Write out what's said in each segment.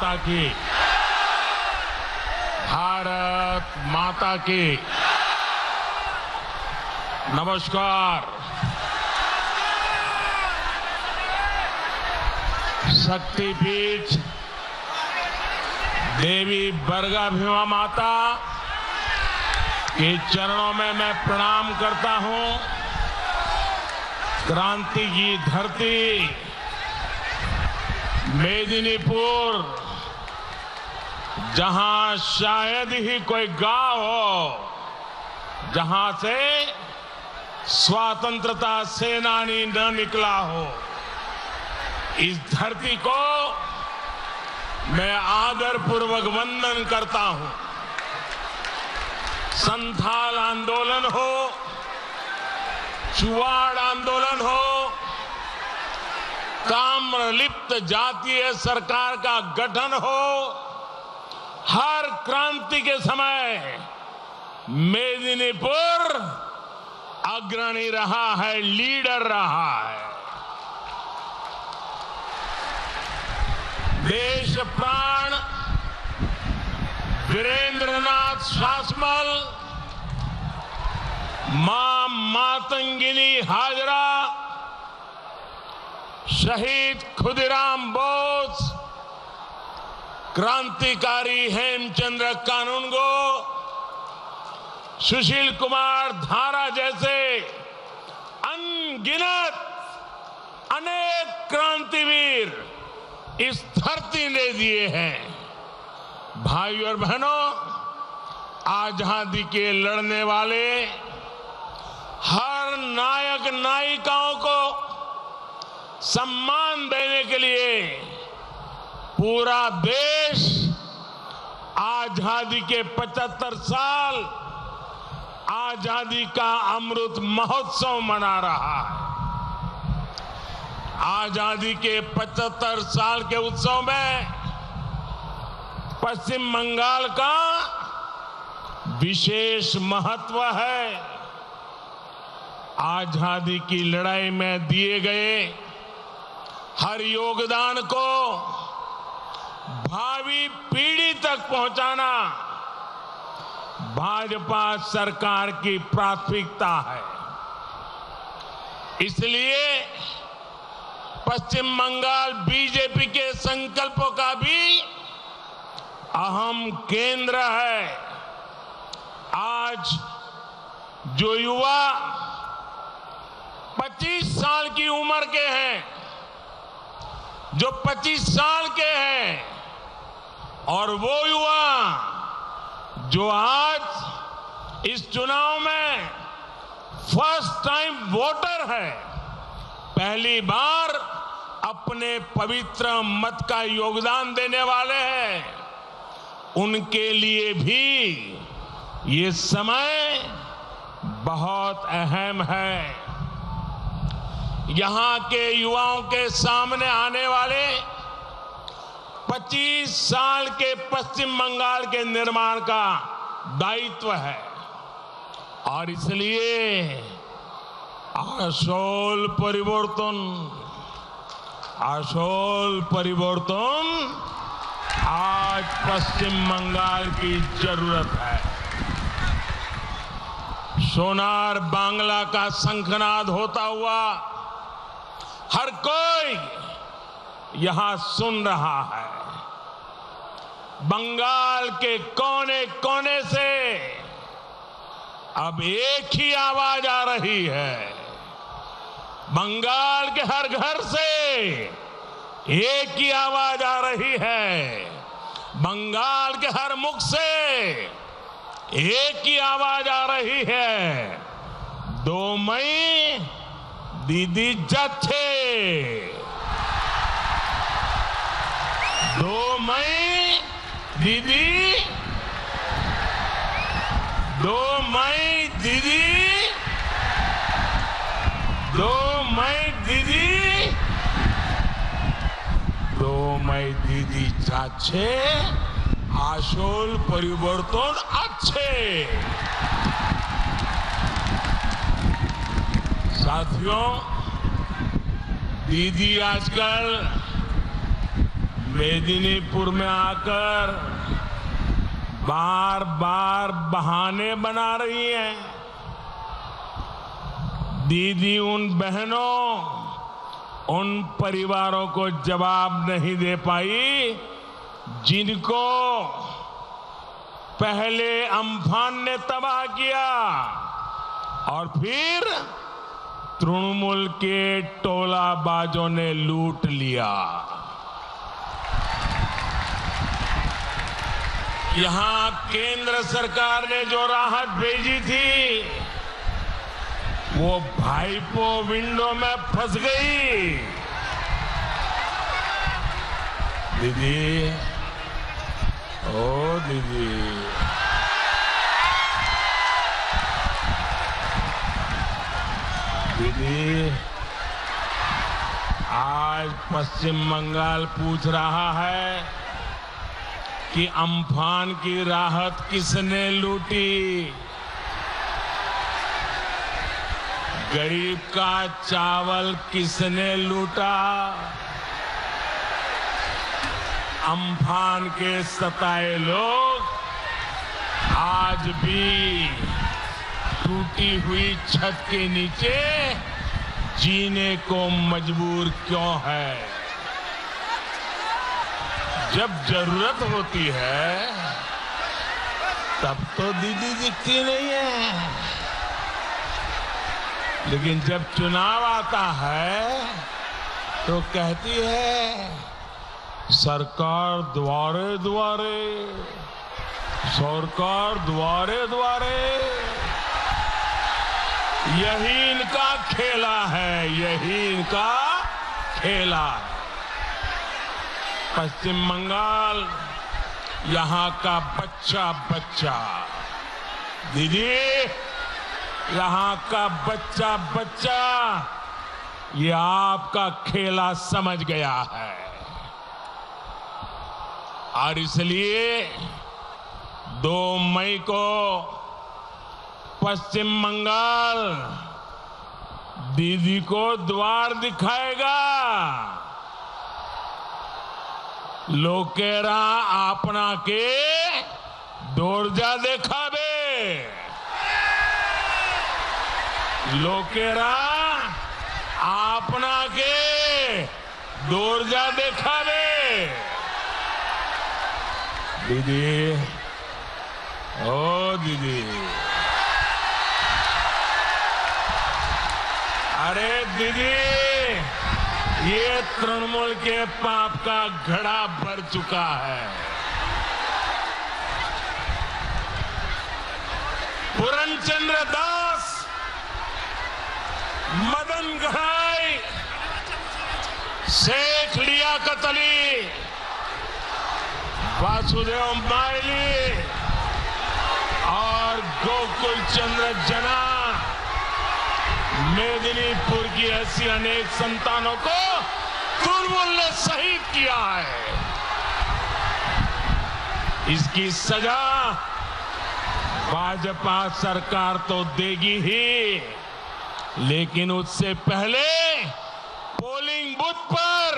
माता की, भारत माता की। नमस्कार। शक्तिपीठ देवी बरगाभीमा माता के चरणों में मैं प्रणाम करता हूं। क्रांति की धरती मेदिनीपुर, जहां शायद ही कोई गांव हो जहां से स्वतंत्रता सेनानी न निकला हो, इस धरती को मैं आदरपूर्वक वंदन करता हूं। संथाल आंदोलन हो, चुवाड़ आंदोलन हो, ताम्रलिप्त जातीय सरकार का गठन हो, हर क्रांति के समय मेदिनीपुर अग्रणी रहा है, लीडर रहा है। देश प्राण वीरेंद्रनाथ शासमल, मां मातंगिनी हाजरा, शहीद खुदीराम बोस, क्रांतिकारी हेमचंद्र कानूनगो, सुशील कुमार धारा जैसे अनगिनत अनेक क्रांतिवीर इस धरती ने दिए हैं। भाइयों और बहनों, आजादी के लड़ने वाले हर नायक नायिकाओं को सम्मान देने के लिए पूरा देश आजादी के 75 साल आजादी का अमृत महोत्सव मना रहा है। आजादी के 75 साल के उत्सव में पश्चिम बंगाल का विशेष महत्व है। आजादी की लड़ाई में दिए गए हर योगदान को भावी पीढ़ी तक पहुंचाना भाजपा सरकार की प्राथमिकता है। इसलिए पश्चिम बंगाल बीजेपी के संकल्पों का भी अहम केंद्र है। आज जो युवा 25 साल की उम्र के हैं, जो 25 साल के हैं, और वो युवा जो आज इस चुनाव में फर्स्ट टाइम वोटर है, पहली बार अपने पवित्र मत का योगदान देने वाले हैं, उनके लिए भी ये समय बहुत अहम है। यहां के युवाओं के सामने आने वाले 25 साल के पश्चिम बंगाल के निर्माण का दायित्व है, और इसलिए আসল परिवर्तन आज पश्चिम बंगाल की जरूरत है। सोनार बांग्ला का शंखनाद होता हुआ हर कोई यहां सुन रहा है। बंगाल के कोने कोने से अब एक ही आवाज आ रही है। बंगाल के हर घर से एक ही आवाज आ रही है। बंगाल के हर मुख से एक ही आवाज आ रही है। 2 मई दीदी যাচ্ছে। 2 मई दीदी, 2 मई दीदी, 2 मई दीदी, 2 मई दीदी যাচ্ছে। আসল পরিবর্তন আছে। साथियों, दीदी आजकल मेदिनीपुर में आकर बार बार बहाने बना रही हैं। दीदी उन बहनों, उन परिवारों को जवाब नहीं दे पाई जिनको पहले अम्फान ने तबाह किया और फिर तृणमूल के टोलाबाजों ने लूट लिया। यहां केंद्र सरकार ने जो राहत भेजी थी वो भाईपो विंडो में फंस गई। दीदी, ओ दीदी, दीदी, आज पश्चिम बंगाल पूछ रहा है कि अम्फान की राहत किसने लूटी, गरीब का चावल किसने लूटा, अम्फान के सताए लोग आज भी टूटी हुई छत के नीचे जीने को मजबूर क्यों है? जब जरूरत होती है तब तो दीदी दिखती नहीं है, लेकिन जब चुनाव आता है तो कहती है सरकार द्वारे द्वारे, सरकार द्वारे द्वारे। यही इनका खेला है, यही इनका खेला है। पश्चिम बंगाल यहां का बच्चा बच्चा, दीदी यहां का बच्चा बच्चा ये आपका खेला समझ गया है और इसलिए 2 मई को पश्चिम बंगाल दीदी को द्वार दिखाएगा। लोकेरा आपना के दौरजा देखाबे, लोकेरा आपना के दौरजा देखाबे। दीदी, ओ दीदी, अरे दीदी, ये तृणमूल के पाप का घड़ा भर चुका है। पूरनचंद्र दास, मदन घड़ाई, शेख लियाकत अली, वासुदेव माइली और गोकुल चंद्र जना, मेदिनीपुर की ऐसी अनेक संतानों को तृणमूल ने शहीद किया है। इसकी सजा भाजपा सरकार तो देगी ही, लेकिन उससे पहले पोलिंग बूथ पर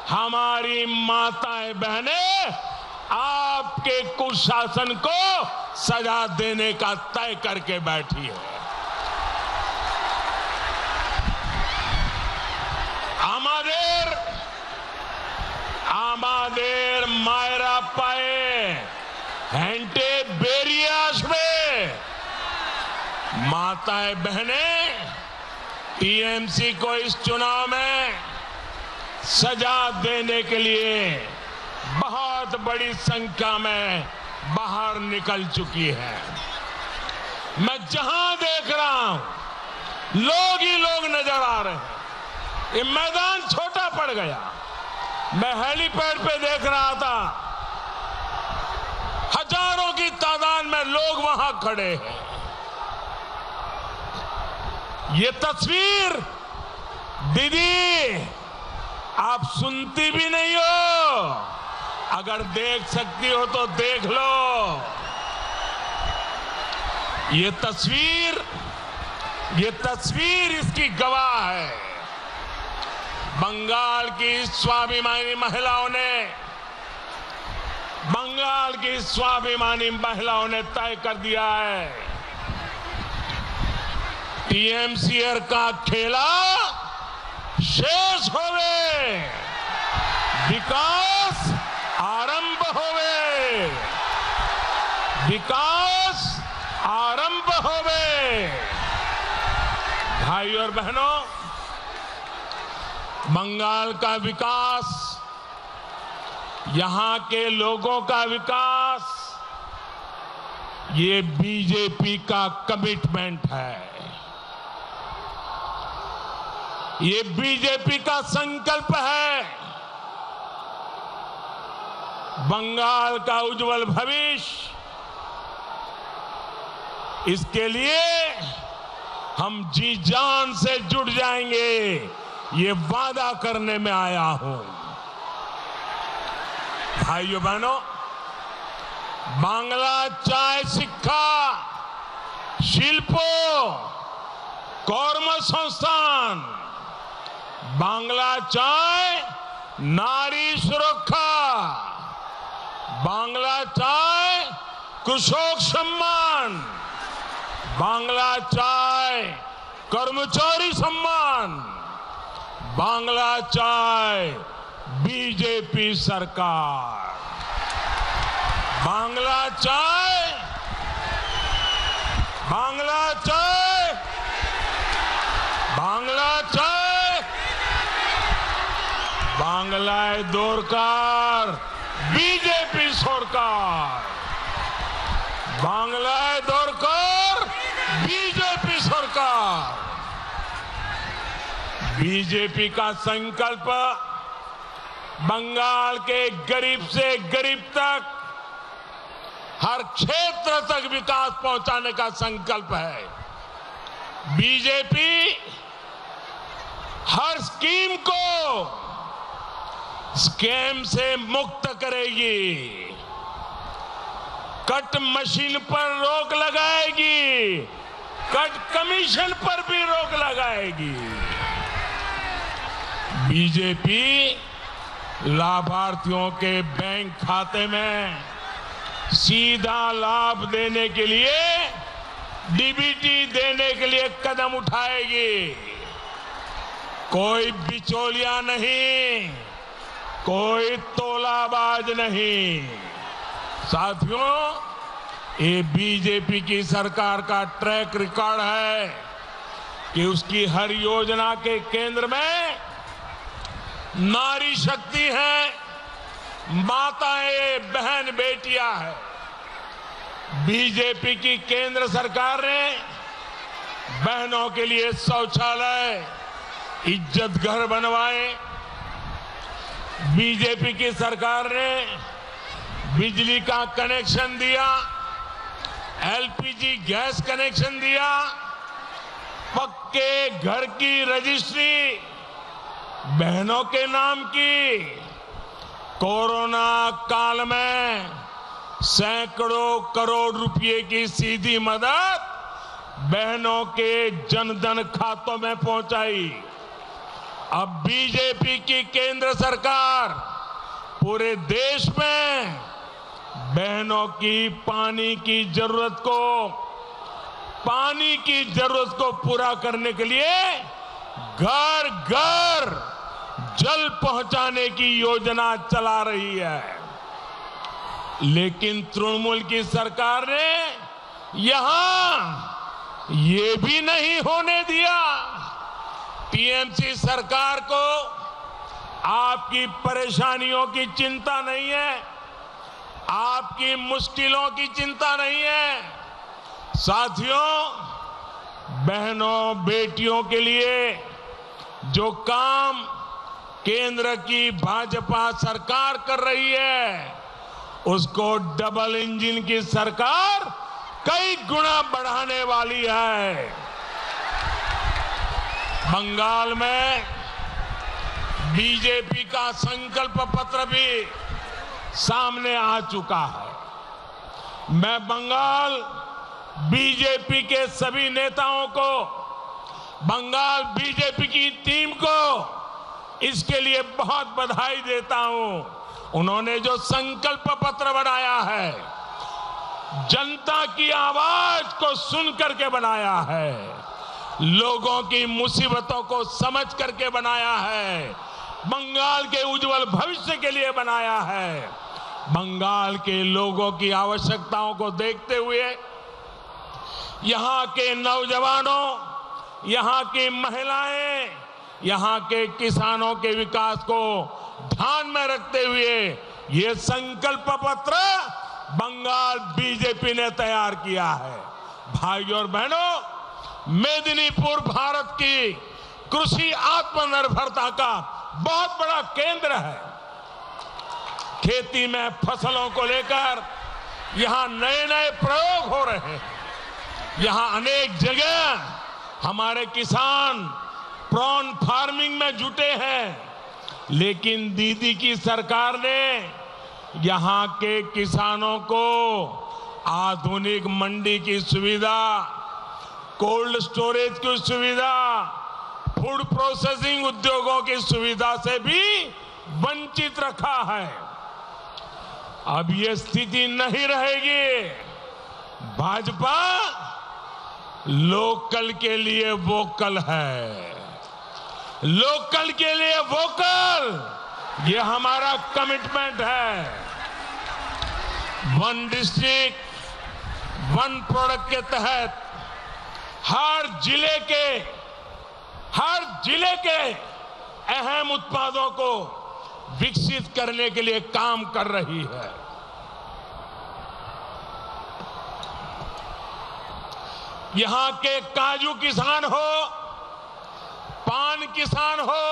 हमारी माताएं बहनें आपके कुशासन को सजा देने का तय करके बैठी है। आमादेर मायरा पाए हेंटे बेरियास में माताएं बहनें टीएमसी को इस चुनाव में सजा देने के लिए बहुत बड़ी संख्या में बाहर निकल चुकी है। मैं जहां देख रहा हूं लोग ही लोग नजर आ रहे हैं। ये मैदान छोटा पड़ गया। मैं हेलीपैड पे देख रहा था, हजारों की तादाद में लोग वहां खड़े हैं। ये तस्वीर दीदी आप सुनती भी नहीं हो, अगर देख सकती हो तो देख लो। ये तस्वीर इसकी गवाह है। बंगाल की स्वाभिमानी महिलाओं ने बंगाल की स्वाभिमानी महिलाओं ने तय कर दिया है। टीएमसीआर का खेला शेष होवे, विकास आरंभ होवे, विकास आरंभ होवे। भाइयों और बहनों, बंगाल का विकास, यहां के लोगों का विकास, ये बीजेपी का कमिटमेंट है, ये बीजेपी का संकल्प है। बंगाल का उज्जवल भविष्य, इसके लिए हम जी जान से जुट जाएंगे, ये वादा करने में आया हूं। भाइयों बहनों, बांग्ला चाय शिक्षा शिल्पो कौर्म संस्थान, बांग्ला चाय नारी सुरक्षा, बांग्ला चाय कृषक सम्मान, बांग्ला चाय कर्मचारी सम्मान, बांग्ला चाय बीजेपी सरकार, बांग्ला चाय, बांग्ला चाय, बांग्ला चाय, बांग्लाय दरकार बीजेपी सरकार, बांग्लाय दरकार बीजेपी सरकार। बीजेपी का संकल्प बंगाल के गरीब से गरीब तक, हर क्षेत्र तक विकास पहुंचाने का संकल्प है। बीजेपी हर स्कीम को स्कैम से मुक्त करेगी, कट मशीन पर रोक लगाएगी, कट कमीशन पर भी रोक लगाएगी। बीजेपी लाभार्थियों के बैंक खाते में सीधा लाभ देने के लिए, डीबीटी देने के लिए कदम उठाएगी। कोई बिचौलिया नहीं, कोई तोलाबाज नहीं। साथियों, ये बीजेपी की सरकार का ट्रैक रिकॉर्ड है कि उसकी हर योजना के केंद्र में नारी शक्ति है, माताएं बहन बेटियां हैं। बीजेपी की केंद्र सरकार ने बहनों के लिए शौचालय, इज्जत घर बनवाए। बीजेपी की सरकार ने बिजली का कनेक्शन दिया, एलपीजी गैस कनेक्शन दिया, पक्के घर की रजिस्ट्री बहनों के नाम की। कोरोना काल में सैकड़ों करोड़ रुपए की सीधी मदद बहनों के जनधन खातों में पहुंचाई। अब बीजेपी की केंद्र सरकार पूरे देश में बहनों की पानी की जरूरत को पूरा करने के लिए घर घर जल पहुंचाने की योजना चला रही है। लेकिन तृणमूल की सरकार ने यहां ये भी नहीं होने दिया। टीएमसी सरकार को आपकी परेशानियों की चिंता नहीं है, आपकी मुश्किलों की चिंता नहीं है। साथियों, बहनों बेटियों के लिए जो काम केंद्र की भाजपा सरकार कर रही है, उसको डबल इंजन की सरकार कई गुना बढ़ाने वाली है। बंगाल में बीजेपी का संकल्प पत्र भी सामने आ चुका है। मैं बंगाल बीजेपी के सभी नेताओं को, बंगाल बीजेपी की टीम को इसके लिए बहुत बधाई देता हूं उन्होंने जो संकल्प पत्र बनाया है, जनता की आवाज को सुन करके बनाया है, लोगों की मुसीबतों को समझ करके बनाया है, बंगाल के उज्जवल भविष्य के लिए बनाया है, बंगाल के लोगों की आवश्यकताओं को देखते हुए यहाँ के नौजवानों, यहाँ की महिलाएं, यहाँ के किसानों के विकास को ध्यान में रखते हुए ये संकल्प पत्र बंगाल बीजेपी ने तैयार किया है। भाइयों और बहनों, मेदिनीपुर भारत की कृषि आत्मनिर्भरता का बहुत बड़ा केंद्र है। खेती में फसलों को लेकर यहां नए नए प्रयोग हो रहे हैं। यहां अनेक जगह हमारे किसान प्रॉन फार्मिंग में जुटे हैं, लेकिन दीदी की सरकार ने यहां के किसानों को आधुनिक मंडी की सुविधा, कोल्ड स्टोरेज की सुविधा, फूड प्रोसेसिंग उद्योगों की सुविधा से भी वंचित रखा है। अब ये स्थिति नहीं रहेगी। भाजपा लोकल के लिए वोकल है, लोकल के लिए वोकल, ये हमारा कमिटमेंट है। वन डिस्ट्रिक्ट वन प्रोडक्ट के तहत हर जिले के अहम उत्पादों को विकसित करने के लिए काम कर रही है। यहां के काजू किसान हो, पान किसान हो,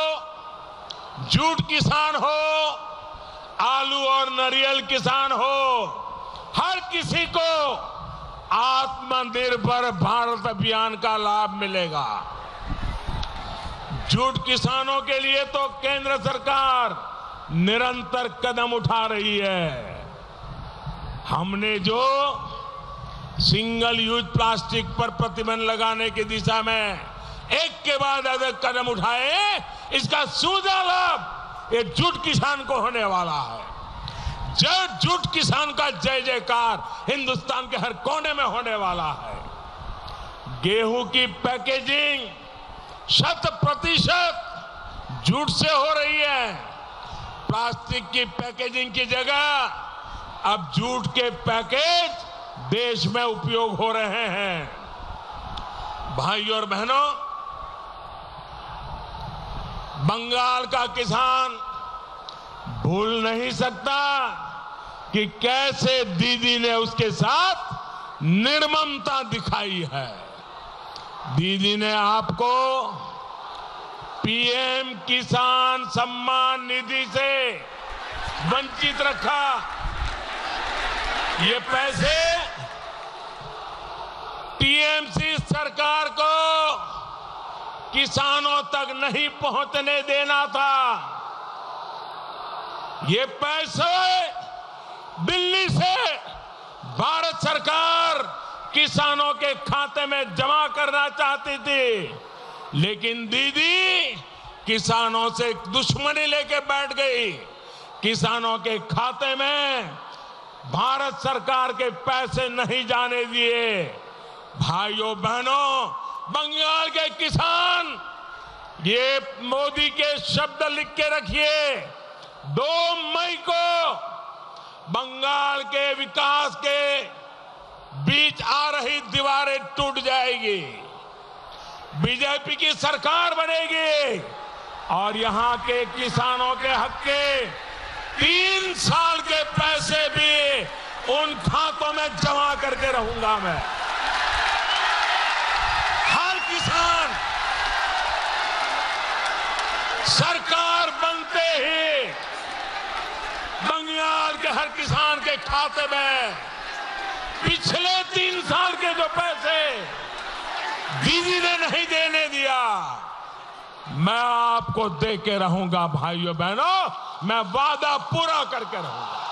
जूट किसान हो, आलू और नारियल किसान हो, हर किसी को आत्मनिर्भर भारत अभियान का लाभ मिलेगा। जूट किसानों के लिए तो केंद्र सरकार निरंतर कदम उठा रही है। हमने जो सिंगल यूज प्लास्टिक पर प्रतिबंध लगाने की दिशा में एक के बाद एक कदम उठाए, इसका सीधा लाभ ये जूट किसान को होने वाला है। जूट किसान का जय जयकार हिंदुस्तान के हर कोने में होने वाला है। गेहूं की पैकेजिंग 100% जूट से हो रही है। प्लास्टिक की पैकेजिंग की जगह अब जूट के पैकेज देश में उपयोग हो रहे हैं। भाइयों और बहनों, बंगाल का किसान भूल नहीं सकता कि कैसे दीदी ने उसके साथ निर्ममता दिखाई है। दीदी ने आपको पीएम किसान सम्मान निधि से वंचित रखा। ये पैसे टीएमसी सरकार को किसानों तक नहीं पहुंचने देना था। ये पैसे दिल्ली से भारत सरकार किसानों के खाते में जमा करना चाहती थी, लेकिन दीदी किसानों से दुश्मनी लेके बैठ गई। किसानों के खाते में भारत सरकार के पैसे नहीं जाने दिए। भाइयों बहनों, बंगाल के किसान ये मोदी के शब्द लिख के रखिए। 2 मई को बंगाल के विकास के बीच आ रही दीवारें टूट जाएगी, बीजेपी की सरकार बनेगी और यहां के किसानों के हक के 3 साल के पैसे भी उन खातों में जमा करके रहूंगा मैं। हर किसान सरकार बनते ही बंगाल के हर किसान के खाते में पिछले 3 साल के जो पैसे दीदी ने नहीं देने दिया, मैं आपको दे के रहूंगा। भाइयों बहनों, मैं वादा पूरा करके रहूंगा।